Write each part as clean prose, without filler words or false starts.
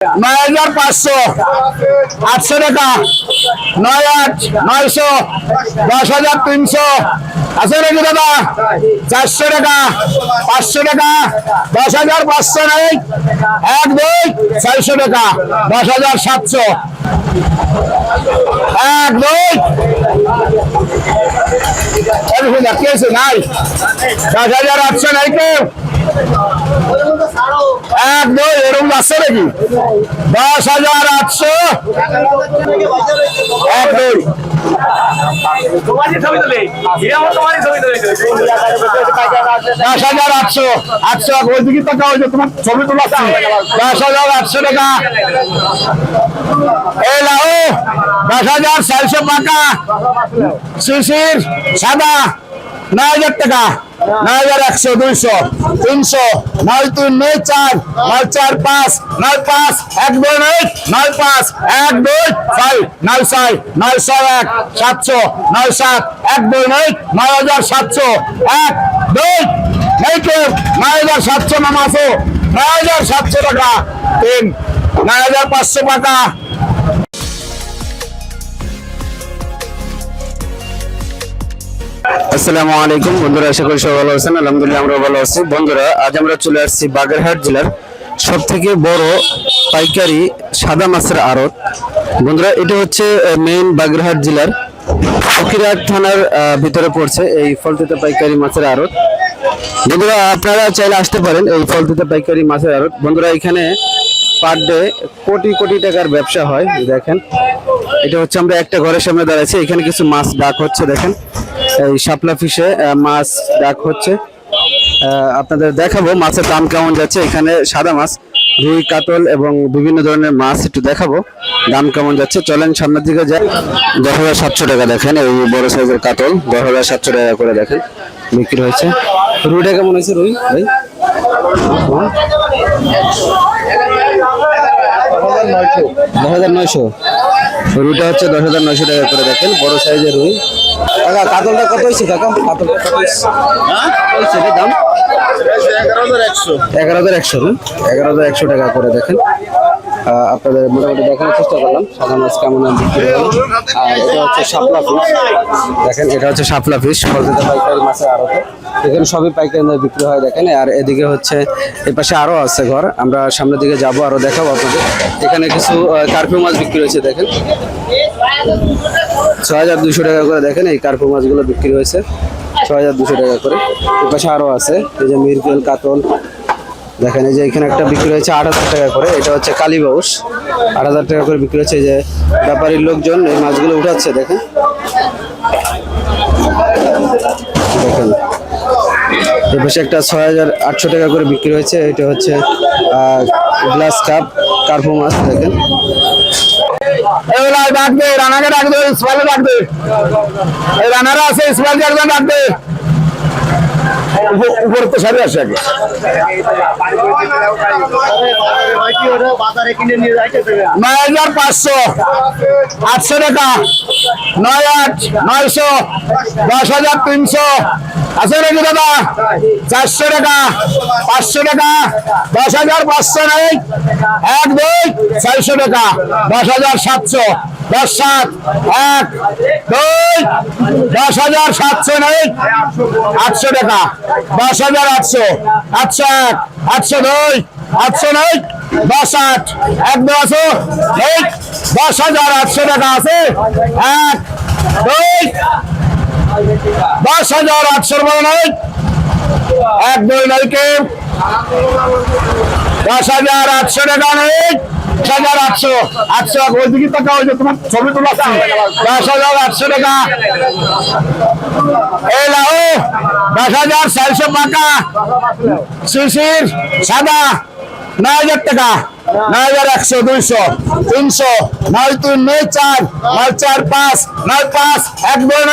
9500 800 টাকা 98 900 10300 আছে নাকি দাদা 400 টাকা 500 টাকা 10500 নাই 400 টাকা 10700 নাই 10800 নাই কেউ এরকম যাচ্ছে নাকি 10800 10,800 ওই দিকে টাকা হয়েছে তোমার ছবি তোলা 10,800 টাকা এই লাও 10,400 টাকা শিশির সাদা 9,000 টাকা 9,100 200 300 9,3 9,4 9,4 5 9,5 1 2 9,5 1 2 5 9,6 9,1 700 9,7 1 2 9,700 1 2 9,700 নাম আছে 9,700 টাকা 3 9,500 টাকা। আসসালামু আলাইকুম বন্ধুরা, আশা করি সবাই ভালো আছেন। আলহামদুলিল্লাহ আমরা ভালো আছি। বন্ধুরা, আজ আমরা চলে আসছি বাগেরহাট জেলার সবথেকে বড় পাইকারি সাদা মাছের আড়ত। বন্ধুরা, এটা হচ্ছে মেইন বাগেরহাট জেলার ফকিরহাট থানার ভিতরে পড়ছে এই ফলতিতা পাইকারি মাছের আড়ত। বন্ধুরা, আপনারা চাইলে আসতে পারেন এই ফলতিতা পাইকারি মাছের আড়ত। বন্ধুরা, এখানে পার ডে কোটি কোটি টাকার ব্যবসা হয়। দেখেন, এটা হচ্ছে আমরা একটা ঘরের সামনে দাঁড়াচ্ছি। এখানে কিছু মাছ ডাক হচ্ছে, দেখেন এই শাপলা ফিশে মাছ ডাক হচ্ছে। আপনাদের দেখাবো মাছের দাম কেমন যাচ্ছে। এখানে সাদা মাছ, রুই, কাতল এবং বিভিন্ন ধরনের মাছ একটু দেখাবো দাম কেমন যাচ্ছে। চলেন সামনের দিকে যাই। 10,700 টাকা দেখেন এই বড় সাইজের কাতল 10,700 টাকা করে দেখেন বিক্রি হয়েছে। রুইটা কেমন হয়েছে রুই ভাই? 10,900 রুইটা হচ্ছে 10,900 টাকা করে দেখেন বড় সাইজের রুই। কাকা কাতলটা কত হয়েছে? কাকা কাতলটা কত হয়েছে দাম? 11,100 টাকা করে দেখেন। আপনাদের মোটামুটি দেখানোর চেষ্টা করলাম সাদা মাছ কেমন বিক্রি হলো। আর এটা হচ্ছে শাপলা ফিশ, দেখেন এটা হচ্ছে শাপলা ফিশ ফলতিতা পাইকারি মাছের আড়তে। এখানে সবই পাইকারি দামে বিক্রি হয় দেখেন। আর এদিকে হচ্ছে এই পাশে আরো আছে ঘর, আমরা সামনের দিকে যাব আরো দেখাবো আপনাদের। এখানে কিছু কার্পু মাছ বিক্রি হয়েছে দেখেন 6,200 টাকা করে দেখেন এই কার্পু মাছগুলো বিক্রি হয়েছে 6,200 টাকা করে। এই পাশে আরো আছে এই যে মিরগেল, কাতল দেখেন। এই যে এখানে একটা বিক্রি হয়েছে 8,000 টাকা করে, এটা হচ্ছে কালীবাউস 8,000 টাকা করে বিক্রি হচ্ছে। এই যে ব্যাপারীর লোকজন এই মাছগুলো উঠাচ্ছে দেখেন। দেখেন এই পাশে একটা 6,800 টাকা করে বিক্রি হয়েছে, এটা হচ্ছে গ্লাস কাপ কার্পু মাছ দেখেন। ডাকবে রানাকে ডাকবে, ইসমাইলে ডাকবে, এই রানারা আছে ইসমাইলকে একজন ডাকবে। উপরে তো সারি আসে আগে 9,500 800 টাকা 9,800 10,300 আছে নাকি দাদা 400 টাকা 500 টাকা 10,500 নাই 1 2 400 টাকা 10,700 10,7 1 2 10,700 নাই 800 টাকা 10,800 801 802 800 নাই 10,8 1 2 আছে 10,800 টাকা আছে 1 2 10,800 বলে নাই 1 2 নাই কে 10,800 টাকা নেই 10,800 800 ওই দিকে টাকা হয়েছে তোমার ছবি তোলা 10,800 টাকা এই লাও 10,400 টাকা শিশির সাদা 9,000 টাকা 9,100 200 300 9,3 9,4 9,4 5 9,5 1 2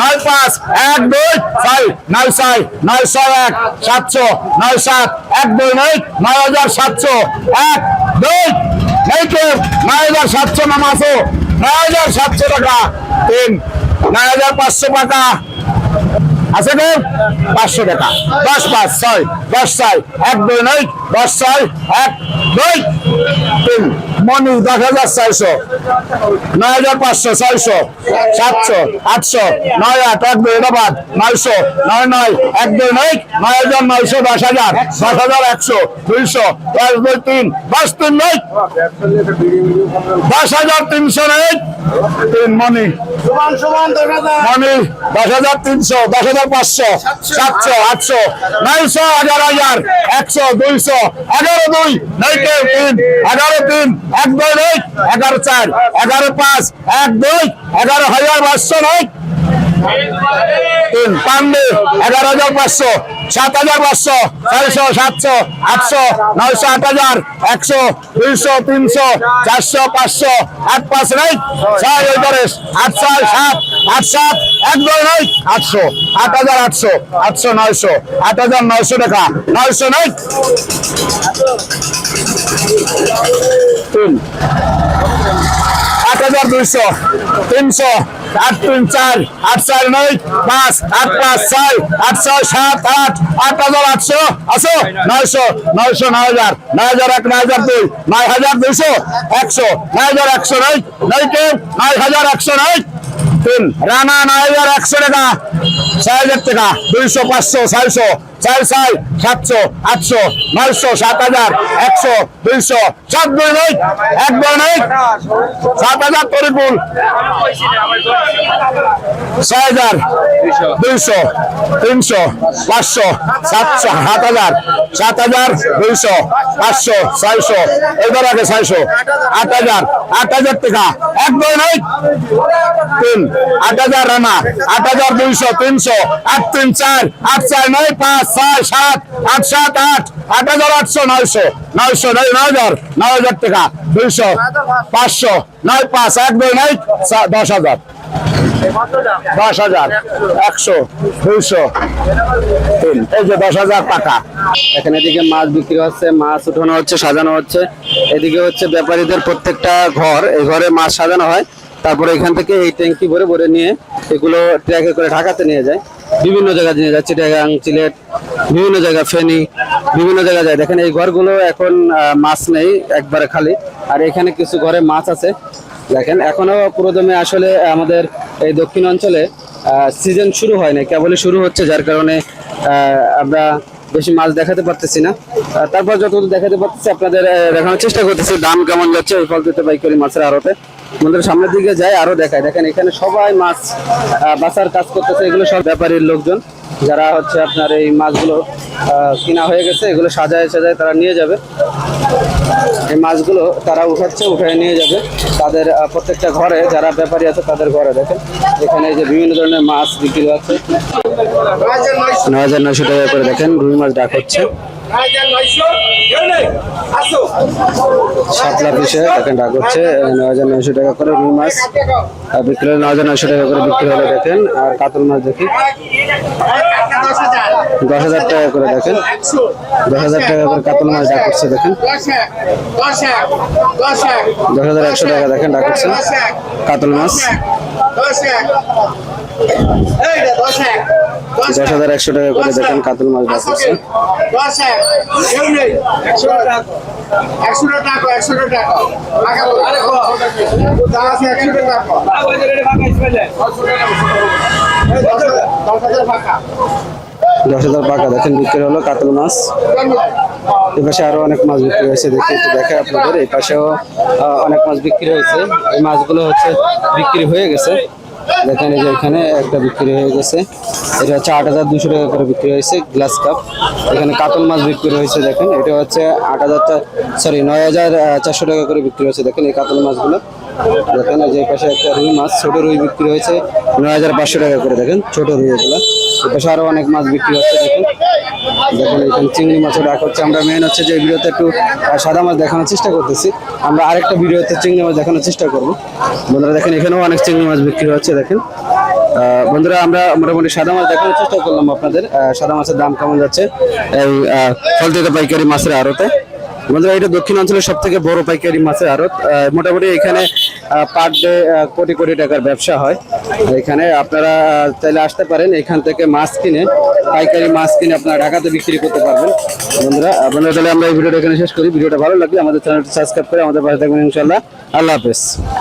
9,5 1 2 5 9,6 9,1 700 9,7 1 2 9,700 1 2 9,700 নাম আছে 9,700 টাকা 3 9,500 টাকা আছে গো 500 টাকা 10 5 6 10 6 1 2 9 10 6 1 2 তিন মনি 10,400 9,500 600 700 800 9 8 1 2 এটা বাদ 900 9 9 1 2 9 9,900 10,000 10,100 200 1 2 3 10 3 9 10,300 তিন মনি মনি 10,300 10,500 700 800 900 1,000 100 200 11 2 9 3 11 3 1 2 9 11 4 11 5 1 2 11,500 9 তিন পান্ডে 11,500 7,500 600 700 800 900 8,000 100 200 300 400 500 8 5 9 6 8 8 6 7 8 7 1 2 9 800 8,800 800 900 8,900 টাকা 900 9 তিন 8,200 300 8 3 4 8 4 9 5 8 5 6 8 6 7 8 8,800 আসো 900 900 9,000 9,001 9,002 9,200 100 9,100 9,100 9 তিন রানা 9,100 টাকা 6,000 টাকা 200 500 600 4 6 700 800 900 7,000 100 200 7 2 9 1 2 9 7,000 তরিকুল 6,000 200 300 500 700 7,000 7,000 200 500 600 এবার আগে 600 8,000 8,000 টাকা 1 2 9 তিন 8,000 রানা 8,200 300 8 3 4 8 4 9 5 6 7 8 7 8 8,800 900 900 9,000 9,000 টাকা 200 500 9 5 1 2 9 10,000 10,000 100 200 তিন এই যে 10,000 টাকা এখানে এদিকে মাছ বিক্রি হচ্ছে, মাছ উঠানো হচ্ছে, সাজানো হচ্ছে। এদিকে হচ্ছে ব্যাপারীদের প্রত্যেকটা ঘর, এই ঘরে মাছ সাজানো হয়, তারপরে এখান থেকে এই ট্যাঙ্কি ভরে ভরে নিয়ে এগুলো ট্রাকে করে ঢাকাতে নিয়ে যায়, বিভিন্ন জায়গায় নিয়ে যায়, চিটাগাং সিলেট বিভিন্ন জায়গা, ফেনী বিভিন্ন জায়গায় যায়। দেখেন এই ঘরগুলো এখন মাছ নেই, একবারে খালি। আর এখানে কিছু ঘরে মাছ আছে। দেখেন এখনো পুরোদমে আসলে আমাদের এই দক্ষিণ অঞ্চলে সিজন শুরু হয় না, কেবলই শুরু হচ্ছে, যার কারণে আমরা বেশি মাছ দেখাতে পারতেছি না। তারপর যতটুকু দেখাতে পারতেছি আপনাদের দেখানোর চেষ্টা করতেছি দাম কেমন যাচ্ছে ওই ফলতে পাইকারি মাছের আড়তে। আমাদের সামনের দিকে যায় আরো দেখায়। দেখেন এখানে সবাই মাছ বাছার কাজ করতেছে, এগুলো সব ব্যাপারীর লোকজন যারা হচ্ছে আপনার এই মাছগুলো কিনা হয়ে গেছে, এগুলো সাজায় সাজায় তারা নিয়ে যাবে। এই মাছগুলো তারা উঠাচ্ছে, উঠায় নিয়ে যাবে তাদের প্রত্যেকটা ঘরে, যারা ব্যাপারী আছে তাদের ঘরে। দেখেন এখানে এই যে বিভিন্ন ধরনের মাছ বিক্রি হচ্ছে, 9,900 টাকা করে। দেখেন রুই মাছ ডাক হচ্ছে, শাপলা পিসে দেখেন ডাক হচ্ছে 9,900 টাকা করে রুই মাছ বিক্রি হলো, 9,900 টাকা করে বিক্রি হলো। দেখেন আর কাতল মাছ দেখি 10,000 টাকা করে। দেখেন 10,000 টাকা করে কাতল মাছ ডাক করছে। দেখেন 10,100 টাকা দেখেন ডাক করছে কাতল মাছ। 10,100 টাকা করে দেখেন কাতল মাছ ডাক করছে। 10,000 পাকা দেখেন বিক্রি হলো কাতল মাছ। এই পাশে আরো অনেক মাছ বিক্রি হয়েছে, দেখি একটু দেখাই আপনাদের। এই পাশেও অনেক মাছ বিক্রি হয়েছে, এই মাছগুলো হচ্ছে বিক্রি হয়ে গেছে। দেখেন এই যে এখানে একটা বিক্রি হয়ে গেছে, এটা হচ্ছে 8,200 টাকা করে বিক্রি হয়েছে গ্লাস কাপ। এখানে কাতল মাছ বিক্রি হয়েছে, দেখেন এটা হচ্ছে 9,400 টাকা করে বিক্রি হয়েছে। দেখেন এই কাতল মাছগুলো। দেখেন এই যে পাশে একটা রুই মাছ, ছোট রুই বিক্রি হয়েছে 9,500 টাকা করে। দেখেন ছোট রুই এগুলো। এই পাশে আরো অনেক মাছ বিক্রি হচ্ছে। দেখেন দেখেন এখানে চিংড়ি মাছও ডাক হচ্ছে। আমরা মেন হচ্ছে যে এই ভিডিওতে একটু সাদা মাছ দেখানোর চেষ্টা করতেছি, আমরা আরেকটা ভিডিওতে চিংড়ি মাছ দেখানোর চেষ্টা করবো। বন্ধুরা দেখেন এখানেও অনেক চিংড়ি মাছ বিক্রি হচ্ছে। দেখেন বন্ধুরা আমরা মোটামুটি সাদা মাছ দেখানোর চেষ্টা করলাম আপনাদের, সাদা মাছের দাম কেমন যাচ্ছে এই ফলতে পাইকারি মাছের আড়তে। বন্ধুরা এটা দক্ষিণ অঞ্চলের সব থেকে বড় পাইকারি মাছের আড়ত। মোটামুটি এখানে পার ডে কোটি কোটি টাকার ব্যবসা হয়। এখানে আপনারা চাইলে আসতে পারেন, এখান থেকে মাছ কিনে পাইকারি মাছ কিনে আপনারা ঢাকাতে বিক্রি করতে পারবেন। বন্ধুরা আপনারা তাহলে আমরা এই ভিডিওটা এখানে শেষ করি। ভিডিওটা ভালো লাগলে আমাদের চ্যানেলটি সাবস্ক্রাইব করে আমাদের পাশে থাকবেন ইনশাআল্লাহ। আল্লাহ হাফেজ।